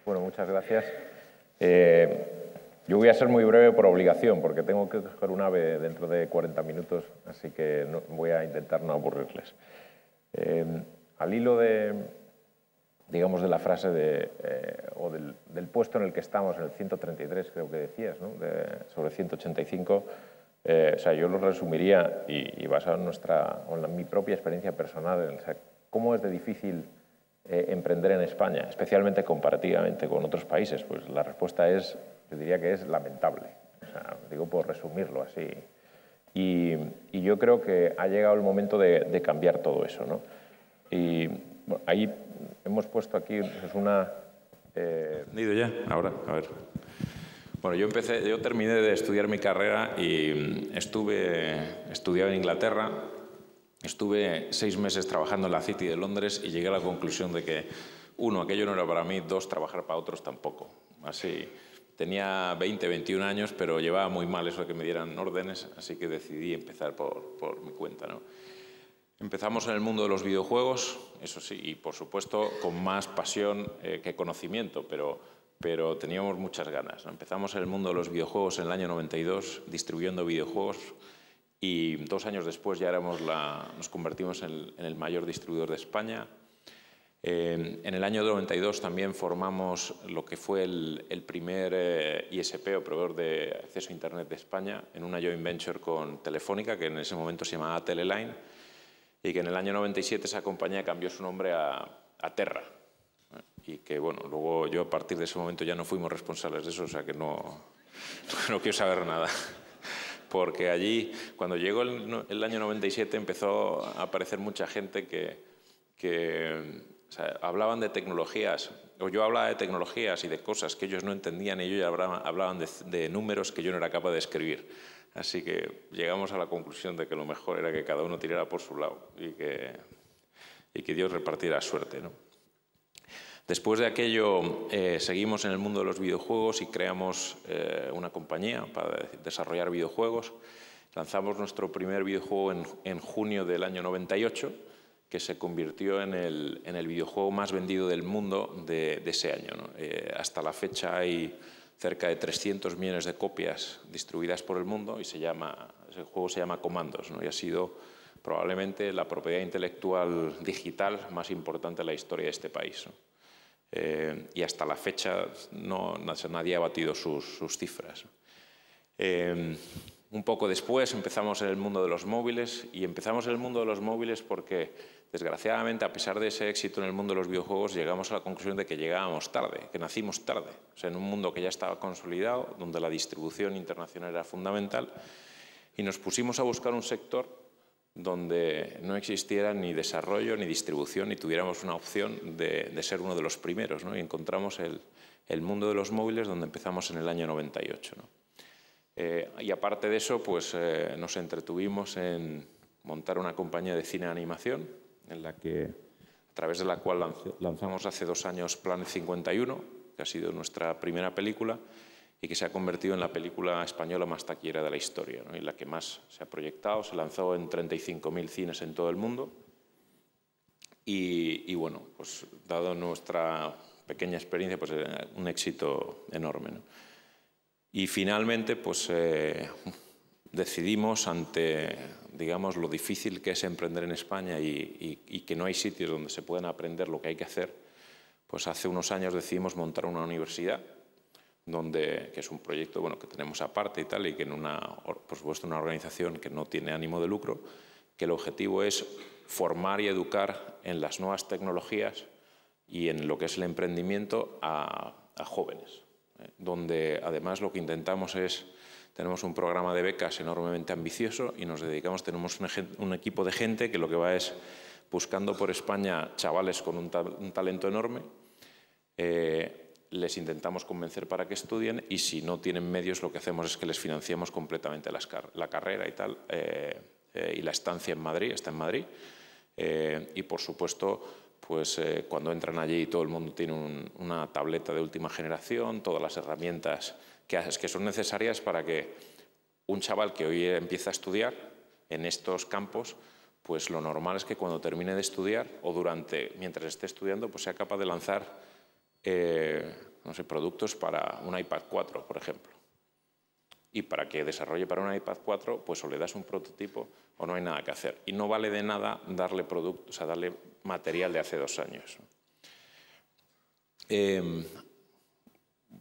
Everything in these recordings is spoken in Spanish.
Bueno, muchas gracias. Yo voy a ser muy breve por obligación, porque tengo que coger un ave dentro de 40 minutos, así que voy a intentar no aburrirles. Al hilo de, digamos, de la frase o del puesto en el que estamos, en el 133, creo que decías, ¿no? Sobre 185, o sea, yo lo resumiría, y basado en mi propia experiencia personal, o sea, cómo es de difícil emprender en España, especialmente comparativamente con otros países. Pues la respuesta es, yo diría que es lamentable. O sea, digo por resumirlo así. Y yo creo que ha llegado el momento de cambiar todo eso, ¿no? Y bueno, ahí hemos puesto aquí es una... ¿Ido ya? Ahora, a ver. Bueno, yo terminé de estudiar mi carrera y estudiaba en Inglaterra. Estuve 6 meses trabajando en la City de Londres y llegué a la conclusión de que, uno, aquello no era para mí, dos, trabajar para otros tampoco. Así, tenía 20, 21 años, pero llevaba muy mal eso de que me dieran órdenes, así que decidí empezar por mi cuenta, ¿no? Empezamos en el mundo de los videojuegos, eso sí, y por supuesto con más pasión que conocimiento, pero teníamos muchas ganas, ¿no? Empezamos en el mundo de los videojuegos en el año 92, distribuyendo videojuegos, y 2 años después ya nos convertimos en el mayor distribuidor de España. En el año 92 también formamos lo que fue el primer ISP, o proveedor de acceso a Internet de España, en una joint venture con Telefónica, que en ese momento se llamaba Teleline, y que en el año 97 esa compañía cambió su nombre a Terra. Y que, bueno, luego yo a partir de ese momento ya no fuimos responsables de eso, o sea que no quiero saber nada. Porque allí, cuando llegó el año 97, empezó a aparecer mucha gente que o sea, hablaban de tecnologías, o yo hablaba de tecnologías y de cosas que ellos no entendían, y ellos hablaban de números que yo no era capaz de escribir. Así que llegamos a la conclusión de que lo mejor era que cada uno tirara por su lado y que Dios repartiera suerte, ¿no? Después de aquello, seguimos en el mundo de los videojuegos y creamos una compañía para desarrollar videojuegos. Lanzamos nuestro primer videojuego en junio del año 98, que se convirtió en el videojuego más vendido del mundo de ese año, ¿no? Hasta la fecha hay cerca de 300 millones de copias distribuidas por el mundo y ese juego se llama Commandos, ¿no? Y ha sido probablemente la propiedad intelectual digital más importante de la historia de este país, ¿no? Y hasta la fecha nadie ha batido sus cifras. Un poco después empezamos en el mundo de los móviles, y empezamos en el mundo de los móviles porque, desgraciadamente, a pesar de ese éxito en el mundo de los videojuegos, llegamos a la conclusión de que llegábamos tarde, que nacimos tarde. O sea, en un mundo que ya estaba consolidado, donde la distribución internacional era fundamental, y nos pusimos a buscar un sector donde no existiera ni desarrollo ni distribución, ni tuviéramos una opción de ser uno de los primeros, ¿no? Y encontramos el mundo de los móviles, donde empezamos en el año 98, ¿no? Y aparte de eso, pues nos entretuvimos en montar una compañía de cine de animación, a través de la cual lanzamos hace 2 años Planet 51, que ha sido nuestra primera película, y que se ha convertido en la película española más taquillera de la historia, ¿no? Y la que más se ha proyectado. Se lanzó en 35.000 cines en todo el mundo. Y bueno, pues dado nuestra pequeña experiencia, pues un éxito enorme, ¿no? Y finalmente, pues decidimos, ante, digamos, lo difícil que es emprender en España y que no hay sitios donde se puedan aprender lo que hay que hacer, pues hace unos años decidimos montar una universidad, que es un proyecto, bueno, que tenemos aparte y tal, y que por supuesto, una organización que no tiene ánimo de lucro, que el objetivo es formar y educar en las nuevas tecnologías y en lo que es el emprendimiento a jóvenes, donde además lo que intentamos tenemos un programa de becas enormemente ambicioso y tenemos un equipo de gente que lo que va es buscando por España chavales con un talento enorme. Les intentamos convencer para que estudien, y si no tienen medios, lo que hacemos es que les financiamos completamente la carrera y tal, y la estancia en Madrid, está en Madrid. Y por supuesto, pues cuando entran allí, todo el mundo tiene una tableta de última generación, todas las herramientas que son necesarias para que un chaval que hoy empieza a estudiar en estos campos, pues lo normal es que cuando termine de estudiar o mientras esté estudiando, pues sea capaz de lanzar no sé, productos para un iPad 4, por ejemplo. Y para que desarrolle para un iPad 4, pues o le das un prototipo o no hay nada que hacer. Y no vale de nada darle productos, o sea, darle material de hace 2 años.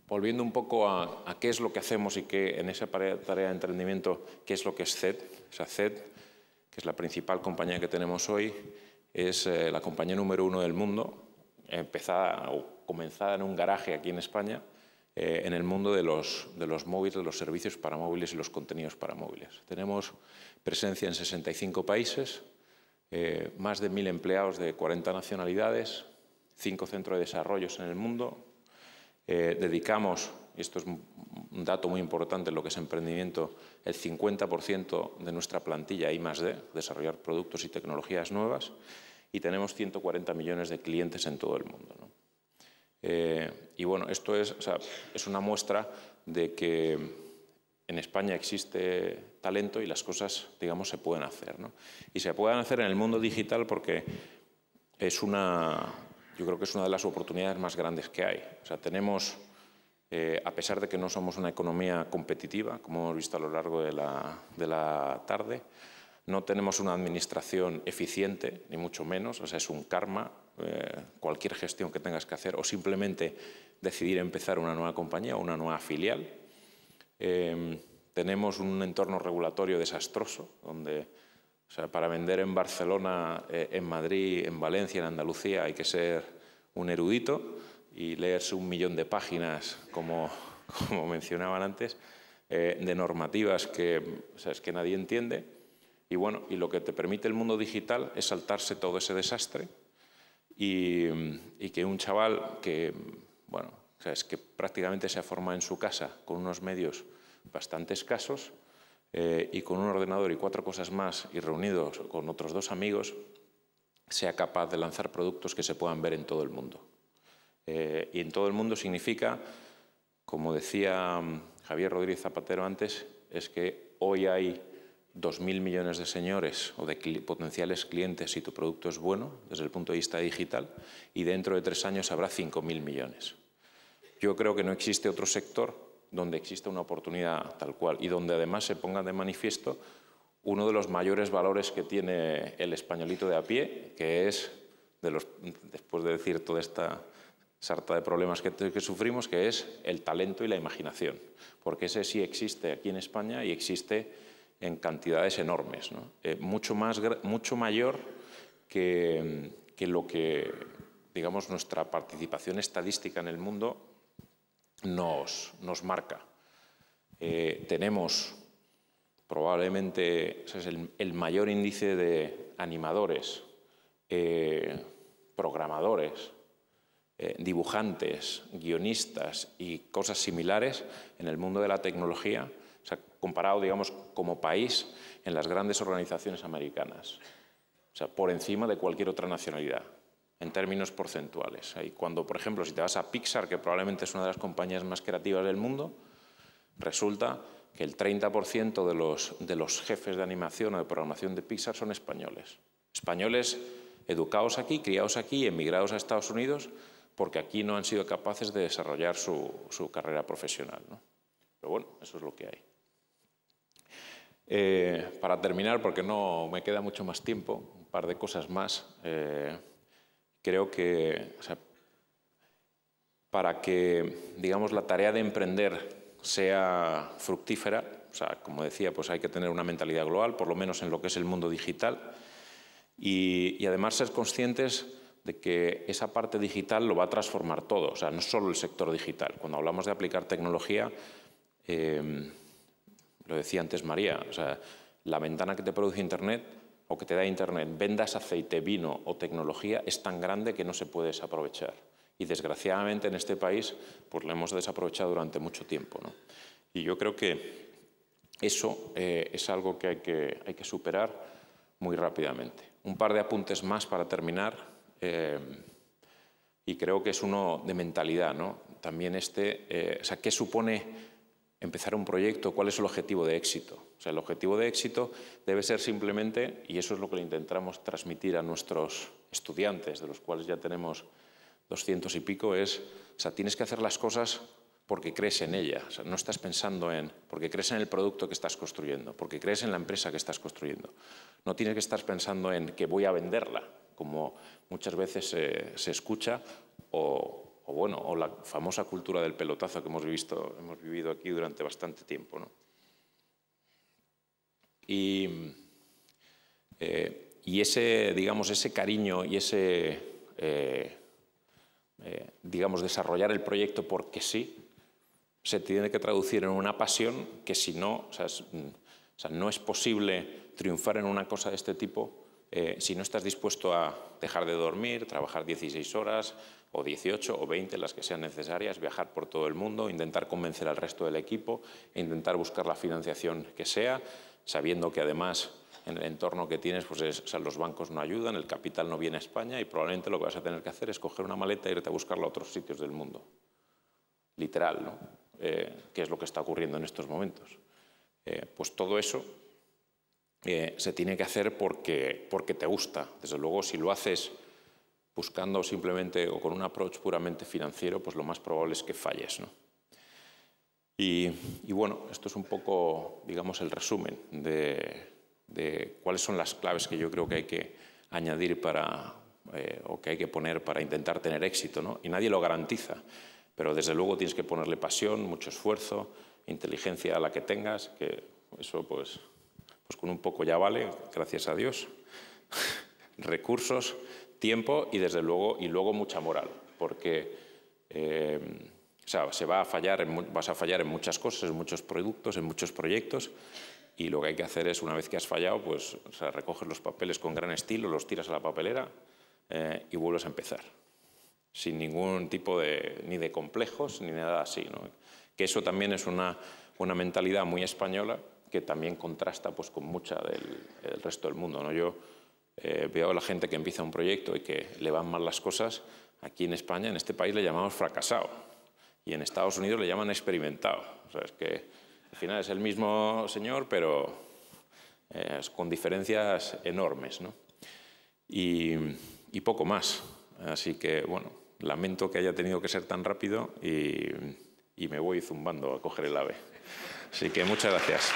Volviendo un poco a qué es lo que hacemos y qué en esa tarea de emprendimiento, qué es lo que es CED. O sea, CED, que es la principal compañía que tenemos hoy, es la compañía número 1 del mundo, empezada o comenzada en un garaje aquí en España, en el mundo de los móviles, de los servicios para móviles y los contenidos para móviles. Tenemos presencia en 65 países, más de 1.000 empleados de 40 nacionalidades, 5 centros de desarrollos en el mundo. Dedicamos, y esto es un dato muy importante en lo que es emprendimiento, el 50% de nuestra plantilla I+D, desarrollar productos y tecnologías nuevas, y tenemos 140 millones de clientes en todo el mundo, ¿no? Y bueno, esto es, o sea, es una muestra de que en España existe talento y las cosas, digamos, se pueden hacer, ¿no? Y se pueden hacer en el mundo digital porque es yo creo que es una de las oportunidades más grandes que hay. O sea, tenemos, a pesar de que no somos una economía competitiva, como hemos visto a lo largo de la tarde, no tenemos una administración eficiente, ni mucho menos, o sea, es un karma, cualquier gestión que tengas que hacer, o simplemente decidir empezar una nueva compañía o una nueva filial. Tenemos un entorno regulatorio desastroso, donde, o sea, para vender en Barcelona, en Madrid, en Valencia, en Andalucía, hay que ser un erudito y leerse 1 millón de páginas, como mencionaban antes, de normativas que, o sea, es que nadie entiende. Y bueno, y lo que te permite el mundo digital es saltarse todo ese desastre y que un chaval que, bueno, o sea, es que prácticamente se ha formado en su casa con unos medios bastante escasos y con un ordenador y 4 cosas más y reunidos con otros 2 amigos, sea capaz de lanzar productos que se puedan ver en todo el mundo. Y en todo el mundo significa, como decía Javier Rodríguez Zapatero antes, es que hoy hay 2.000 millones de señores o de potenciales clientes si tu producto es bueno desde el punto de vista digital y dentro de 3 años habrá 5.000 millones. Yo creo que no existe otro sector donde exista una oportunidad tal cual y donde además se ponga de manifiesto uno de los mayores valores que tiene el españolito de a pie, que es, después de decir toda esta sarta de problemas que sufrimos, que es el talento y la imaginación, porque ese sí existe aquí en España y existe en cantidades enormes, ¿no? Mucho mayor que lo que, digamos, nuestra participación estadística en el mundo nos marca. Tenemos probablemente, o sea, es el mayor índice de animadores, programadores, dibujantes, guionistas y cosas similares en el mundo de la tecnología, o sea, comparado, digamos, como país en las grandes organizaciones americanas. O sea, por encima de cualquier otra nacionalidad, en términos porcentuales. Y cuando, por ejemplo, si te vas a Pixar, que probablemente es una de las compañías más creativas del mundo, resulta que el 30% de los jefes de animación o de programación de Pixar son españoles. Españoles educados aquí, criados aquí y emigrados a Estados Unidos porque aquí no han sido capaces de desarrollar su carrera profesional, ¿no? Pero bueno, eso es lo que hay. Para terminar, porque no me queda mucho más tiempo, un par de cosas más. Creo que, o sea, para que, digamos, la tarea de emprender sea fructífera, o sea, como decía, pues hay que tener una mentalidad global, por lo menos en lo que es el mundo digital, y además ser conscientes de que esa parte digital lo va a transformar todo, o sea, no solo el sector digital. Cuando hablamos de aplicar tecnología, lo decía antes María, o sea, la ventana que te produce Internet o que te da Internet, vendas aceite, vino o tecnología, es tan grande que no se puede desaprovechar. Y desgraciadamente en este país pues lo hemos desaprovechado durante mucho tiempo, ¿no? Y yo creo que eso es algo que hay que superar muy rápidamente. Un par de apuntes más para terminar, y creo que es uno de mentalidad, ¿no? También o sea, ¿qué supone empezar un proyecto? ¿Cuál es el objetivo de éxito? O sea, el objetivo de éxito debe ser simplemente, y eso es lo que le intentamos transmitir a nuestros estudiantes, de los cuales ya tenemos 200 y pico, o sea, tienes que hacer las cosas porque crees en ella. O sea, no estás pensando porque crees en el producto que estás construyendo, porque crees en la empresa que estás construyendo. No tienes que estar pensando en que voy a venderla, como muchas veces se escucha, o la famosa cultura del pelotazo que hemos vivido aquí durante bastante tiempo, ¿no? Y ese, digamos, ese cariño y ese, digamos, desarrollar el proyecto porque sí, se tiene que traducir en una pasión que si no, o sea, no es posible triunfar en una cosa de este tipo si no estás dispuesto a dejar de dormir, trabajar 16 horas o 18 o 20, las que sean necesarias, viajar por todo el mundo, intentar convencer al resto del equipo e intentar buscar la financiación que sea, sabiendo que además en el entorno que tienes, pues o sea, los bancos no ayudan, el capital no viene a España y probablemente lo que vas a tener que hacer es coger una maleta e irte a buscarla a otros sitios del mundo. Literal, ¿no? Que es lo que está ocurriendo en estos momentos. Pues todo eso se tiene que hacer porque te gusta. Desde luego, si lo haces buscando simplemente o con un approach puramente financiero, pues lo más probable es que falles, ¿no? Y bueno, esto es un poco, digamos, el resumen de cuáles son las claves que yo creo que hay que añadir o que hay que poner para intentar tener éxito, ¿no? Y nadie lo garantiza, pero desde luego tienes que ponerle pasión, mucho esfuerzo, inteligencia a la que tengas, que eso pues con un poco ya vale, gracias a Dios, recursos, tiempo y desde luego, mucha moral, porque o sea, vas a fallar en muchas cosas, en muchos productos, en muchos proyectos, y lo que hay que hacer es, una vez que has fallado, pues o sea, recoges los papeles con gran estilo, los tiras a la papelera y vuelves a empezar, sin ningún tipo ni de complejos ni nada así, ¿no? Que eso también es una mentalidad muy española que también contrasta pues, con mucha del resto del mundo, ¿no? Yo veo a la gente que empieza un proyecto y que le van mal las cosas. Aquí en España, en este país, le llamamos fracasado y en Estados Unidos le llaman experimentado. O sea, es que al final es el mismo señor, pero con diferencias enormes, ¿no? Y poco más. Así que, bueno, lamento que haya tenido que ser tan rápido y me voy zumbando a coger el AVE. Así que muchas gracias.